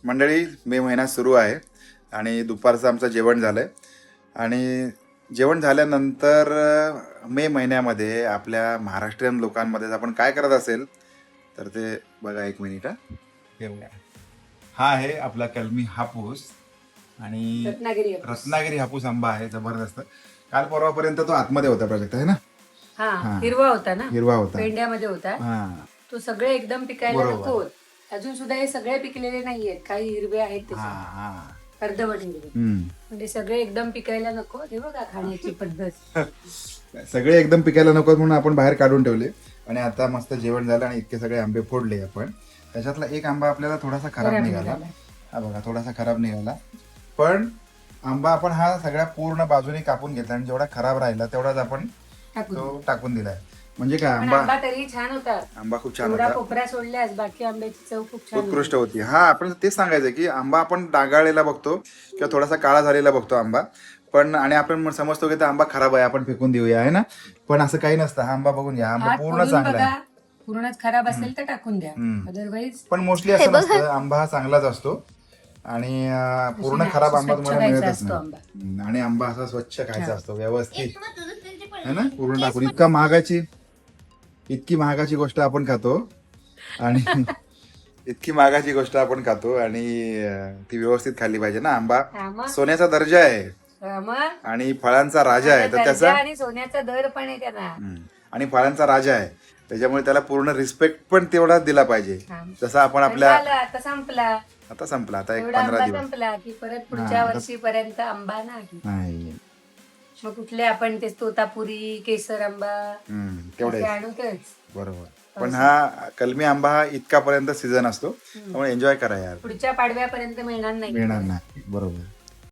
मंडळी, मे महिना सुरू आहे आणि दुपारचं आमचं जेवण झालंय आणि जेवण झाल्यानंतर मे महिन्यामध्ये आपल्या महाराष्ट्रीयन लोकांमध्ये आपण काय करत असेल तर ते बघा. एक मिनिट हे बघा. हा आहे आपला कलमी हापूस आणि रत्नागिरी हापूस आंबा आहे. जबरदस्त. काल परवापर्यंत तो आतमध्ये होता प्रोजेक्ट आहे ना. हा हिरवा होता ना. हिरवा होता, पेंड्यामध्ये होता. हा तो सगळे एकदम पिकायला बरोबर. नको. अजून सुद्धा हे सगळे पिकलेले नाहीयेत. काही हिरवे आहेत हा त्याच्यात. हा अर्धवट हिरवे. म्हणजे सगळे एकदम पिकायला नको. हे बघा खाण्याची पद्धत. सगळे एकदम पिकायला नको म्हणून आपण बाहेर काढून ठेवले आणि आता मस्त जेवण झालं आणि इतके सगळे आंबे फोडले आपण. त्याच्यातला एक आंबा आपल्याला थोडासा खराब निघाला. हा बघा, थोडासा खराब निघाला. पण आंबा आपण हा सगळ्या पूर्ण बाजूने कापून घेतला आणि जेवढा खराब राहिला तेवढाच आपण तो टाकून दिलाय. म्हणजे काय आंबा तरी छान होता. आंबा खूप छान थोडा होता, कोपरा सोडल्यास बाकी आंब्याची चव खूप छान उत्कृष्ट होती. हा, आपण तेच सांगायचं की आंबा आपण डागाळलेला बघतो किंवा थोडासा काळा झालेला बघतो आंबा, पण आणि आपण समजतो की आंबा खराब आहे आपण फेकून देऊया, आहे ना. पण असं काही नसतं. हा आंबा बघून घ्या, आंबा पूर्ण चांगला आहे. पूर्णच खराब असेल तर टाकून द्या. अदरवाईज पण मोस्टली असं नसतं. आंबा हा चांगलाच असतो आणि पूर्ण खराब आंबा तुम्हाला मिळतच नाही. आणि आंबा असा स्वच्छ खायचा असतो, व्यवस्थित, है ना. पूर्ण टाकून इतकी महागाची गोष्ट आपण खातो आणि इतकी महागाची गोष्ट आपण खातो आणि ती व्यवस्थित खाल्ली पाहिजे ना. आंबा सोन्याचा दर्जा आहे आणि फळांचा राजा आहे. तर त्याचा आणि सोन्याचा दर पण आहे त्याला. आणि फळांचा राजा आहे, त्याच्यामुळे त्याला पूर्ण रिस्पेक्ट पण तेवढा दिला पाहिजे. जसं आपण आपल्या आता संपला. आता एक 15 दिवस संपला की परत पुढच्या वर्षीपर्यंत आंबा नाही. मग कुठले आपण ते तोतापुरी, केसर आंबा तेवढे आणूतच. बरोबर. पण हा कलमी आंबा हा इतकापर्यंत सीझन असतो, त्यामुळे एन्जॉय करा यार. पुढच्या पाडव्यापर्यंत मिळणार नाही. बरोबर.